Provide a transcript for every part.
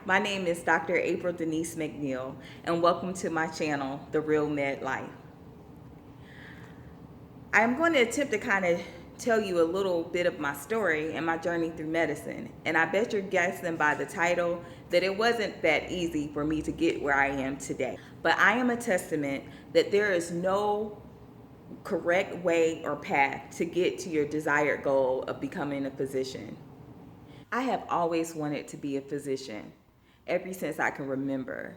my name is Dr. April Denise McNeill, and welcome to my channel, The Real Med Life. I'm going to attempt to kind of tell you a little bit of my story and my journey through medicine, and I bet you're guessing by the title that it wasn't that easy for me to get where I am today. But I am a testament that there is no correct way or path to get to your desired goal of becoming a physician. I have always wanted to be a physician ever since I can remember.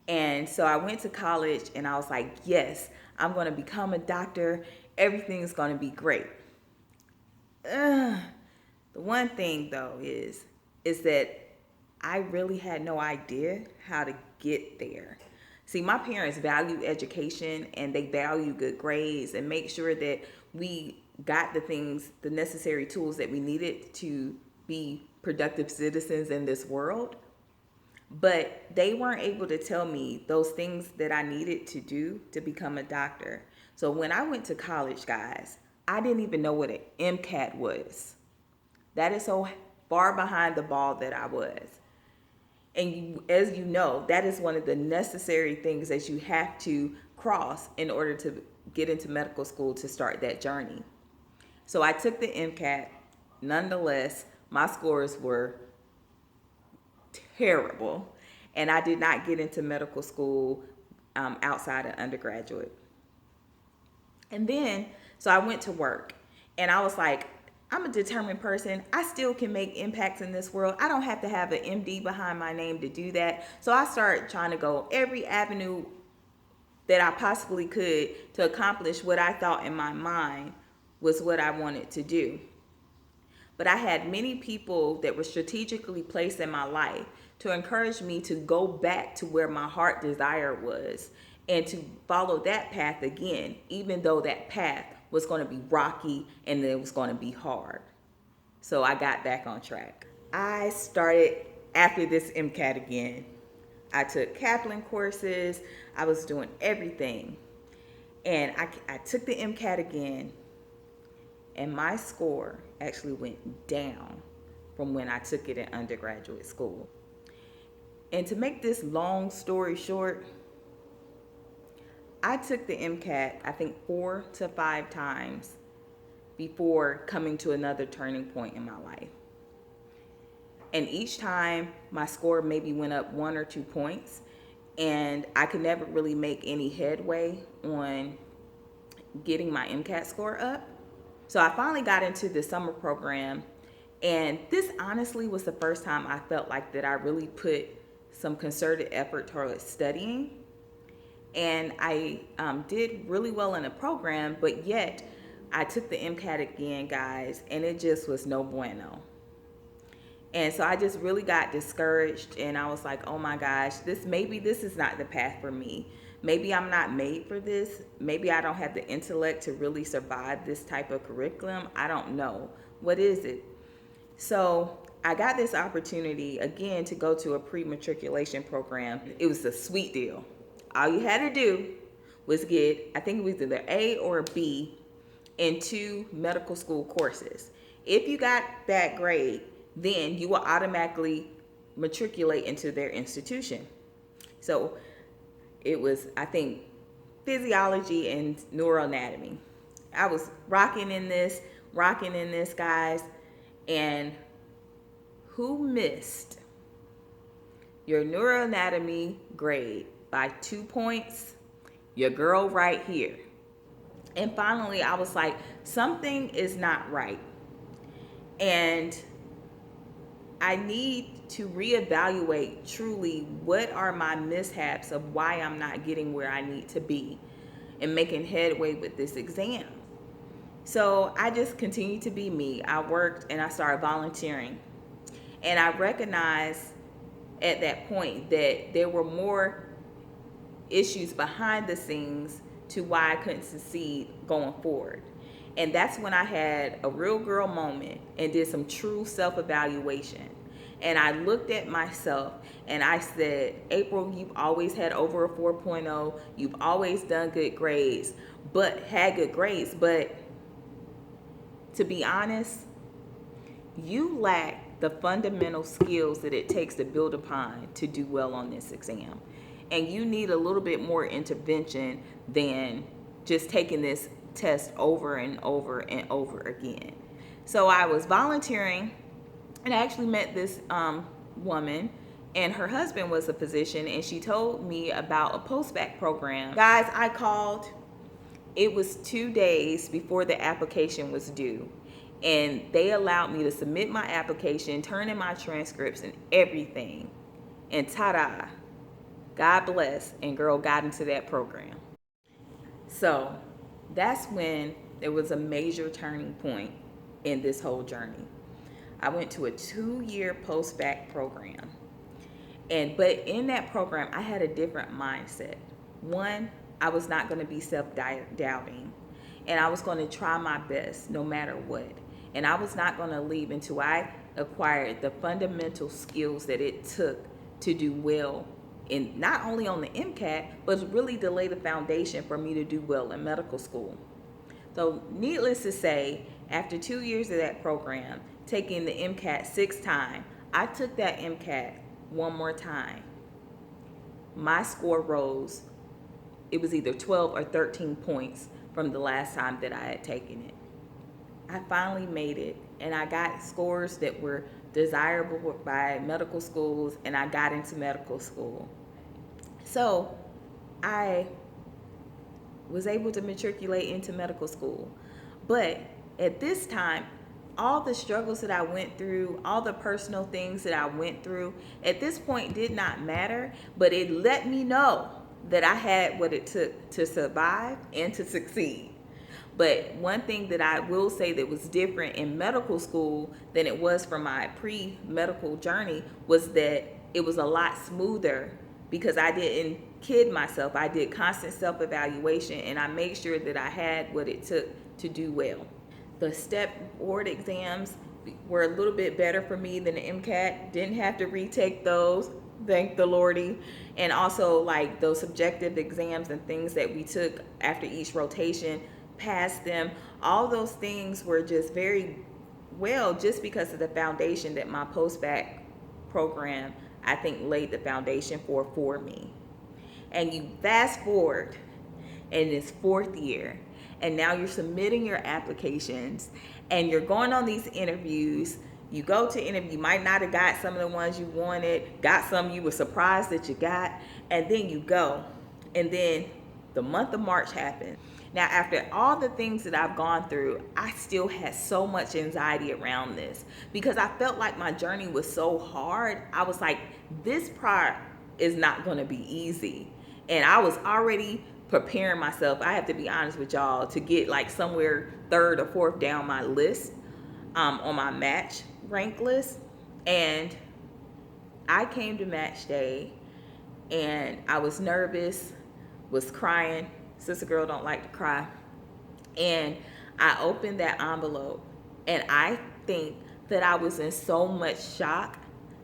And so I went to college and I was like, yes, I'm going to become a doctor. Everything's going to be great. The one thing though is that I really had no idea how to get there. See, my parents value education and they value good grades and make sure that we got the necessary tools that we needed to be productive citizens in this world. But they weren't able to tell me those things that I needed to do to become a doctor. So when I went to college, guys, I didn't even know what an MCAT was. That is so far behind the ball that I was. And as you know, that is one of the necessary things that you have to cross in order to get into medical school to start that journey. So I took the MCAT. Nonetheless, my scores were terrible, and I did not get into medical school outside of undergraduate. And then, so I went to work, and I was like, I'm a determined person. I still can make impacts in this world. I don't have to have an MD behind my name to do that. So I started trying to go every avenue that I possibly could to accomplish what I thought in my mind was what I wanted to do. But I had many people that were strategically placed in my life to encourage me to go back to where my heart desire was and to follow that path again, even though that path was going to be rocky and it was going to be hard. So I got back on track. I started after this MCAT again. I took Kaplan courses. I was doing everything. And I took the MCAT again. And my score actually went down from when I took it in undergraduate school. And to make this long story short, I took the MCAT, I think 4 to 5 times before coming to another turning point in my life. And each time my score maybe went up 1 or 2 points, and I could never really make any headway on getting my MCAT score up. So I finally got into the summer program, and this honestly was the first time I felt like that I really put some concerted effort towards studying. And I did really well in the program, but yet I took the MCAT again, guys, and it just was no bueno. And so I just really got discouraged, and I was like, oh my gosh, maybe this is not the path for me. Maybe I'm not made for this. Maybe I don't have the intellect to really survive this type of curriculum. I don't know. What is it? So I got this opportunity again to go to a pre-matriculation program. It was a sweet deal. All you had to do was get, I think it was either A or B in 2 medical school courses. If you got that grade, then you will automatically matriculate into their institution. So it was, I think, physiology and neuroanatomy. I was rocking in this, guys. And who missed your neuroanatomy grade by 2 points? Your girl right here. And finally, I was like, something is not right. And I need to reevaluate truly what are my mishaps of why I'm not getting where I need to be and making headway with this exam. So I just continued to be me. I worked and I started volunteering. And I recognized at that point that there were more issues behind the scenes to why I couldn't succeed going forward. And that's when I had a real girl moment and did some true self-evaluation. And I looked at myself and I said, April, you've always had over a 4.0. You've always done good grades, but to be honest, you lack the fundamental skills that it takes to build upon to do well on this exam. And you need a little bit more intervention than just taking this test over and over and over again. So I was volunteering, and I actually met this woman, and her husband was a physician, and she told me about a post-bac program. Guys, I called. It was 2 days before the application was due, and they allowed me to submit my application, turn in my transcripts and everything, and ta-da, God bless, and girl got into that program. So that's when there was a major turning point in this whole journey. I went to a 2-year post-bac program. But in that program, I had a different mindset. One, I was not going to be self-doubting, and I was going to try my best no matter what. And I was not going to leave until I acquired the fundamental skills that it took to do well in not only on the MCAT, but really to lay the foundation for me to do well in medical school. So needless to say, after 2 years of that program, taking the MCAT 6 times, I took that MCAT one more time. My score rose. It was either 12 or 13 points from the last time that I had taken it. I finally made it, and I got scores that were desirable by medical schools, and I got into medical school. So I was able to matriculate into medical school. But at this time, all the struggles that I went through, all the personal things that I went through, at this point did not matter, but it let me know that I had what it took to survive and to succeed. But one thing that I will say that was different in medical school than it was for my pre-medical journey was that it was a lot smoother because I didn't kid myself. I did constant self-evaluation, and I made sure that I had what it took to do well. The step board exams were a little bit better for me than the MCAT. Didn't have to retake those, thank the Lordy. And also like those subjective exams and things that we took after each rotation, passed them. All those things were just very well just because of the foundation that my post-bac program, I think, laid the foundation for me. And you fast forward in this 4th year, and now you're submitting your applications and you're going on these interviews. You go to interview, you might not have got some of the ones you wanted, got some you were surprised that you got, and then you go. And then the month of March happened. Now, after all the things that I've gone through, I still had so much anxiety around this because I felt like my journey was so hard. I was like, this part is not going to be easy. And I was already preparing myself, I have to be honest with y'all, to get like somewhere 3rd or 4th down my list, on my match rank list. And I came to match day and I was nervous, was crying. Sister girl don't like to cry. And I opened that envelope, and I think that I was in so much shock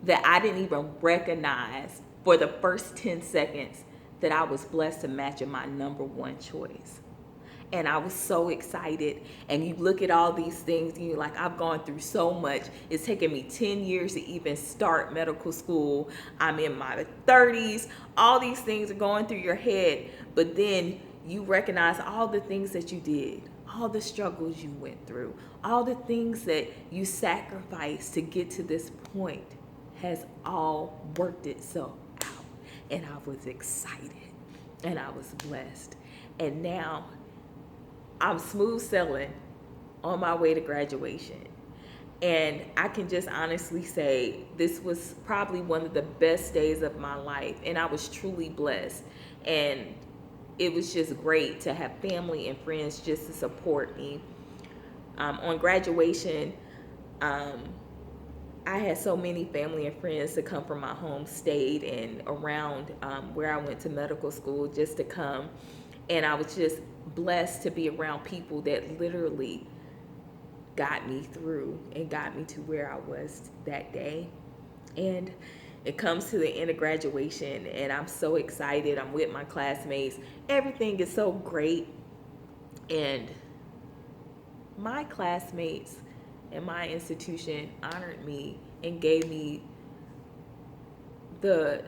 that I didn't even recognize for the first 10 seconds that I was blessed to match in my number 1 choice. And I was so excited. And you look at all these things and you're like, I've gone through so much. It's taken me 10 years to even start medical school. I'm in my 30s. All these things are going through your head. But then you recognize all the things that you did, all the struggles you went through, all the things that you sacrificed to get to this point has all worked itself out. And I was excited and I was blessed. And now I'm smooth sailing on my way to graduation. And I can just honestly say this was probably one of the best days of my life. And I was truly blessed. And it was just great to have family and friends just to support me. On graduation, I had so many family and friends to come from my home state and around where I went to medical school just to come. And I was just blessed to be around people that literally got me through and got me to where I was that day. And it comes to the end of graduation, and I'm so excited. I'm with my classmates. Everything is so great. And my classmates and my institution honored me and gave me the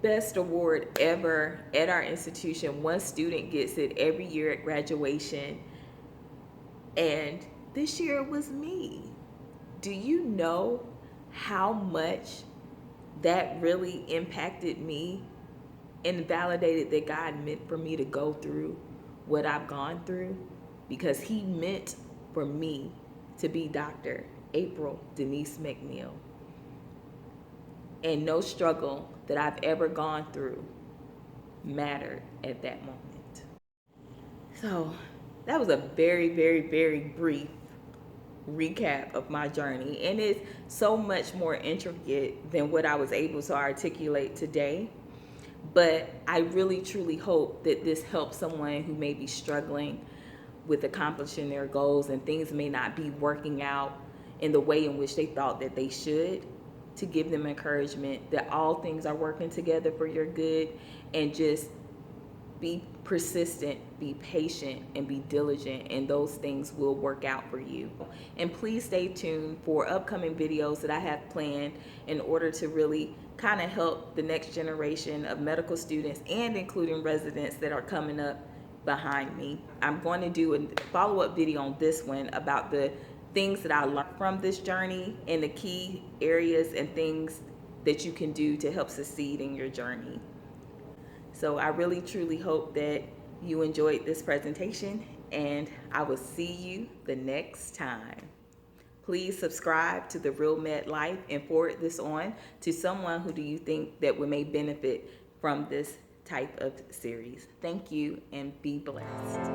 best award ever at our institution. One student gets it every year at graduation, and this year it was me. Do you know how much that really impacted me and validated that God meant for me to go through what I've gone through? Because He meant for me to be Dr. April Denise McNeill. And no struggle that I've ever gone through mattered at that moment. So that was a very, very, very brief recap of my journey, and it's so much more intricate than what I was able to articulate today. But I really truly hope that this helps someone who may be struggling with accomplishing their goals and things may not be working out in the way in which they thought that they should, to give them encouragement that all things are working together for your good, and just be persistent, be patient, and be diligent, and those things will work out for you. And please stay tuned for upcoming videos that I have planned in order to really kind of help the next generation of medical students, and including residents that are coming up behind me. I'm going to do a follow-up video on this one about the things that I learned from this journey and the key areas and things that you can do to help succeed in your journey. So I really truly hope that you enjoyed this presentation, and I will see you the next time. Please subscribe to The Real Med Life and forward this on to someone who do you think that may benefit from this type of series. Thank you, and be blessed.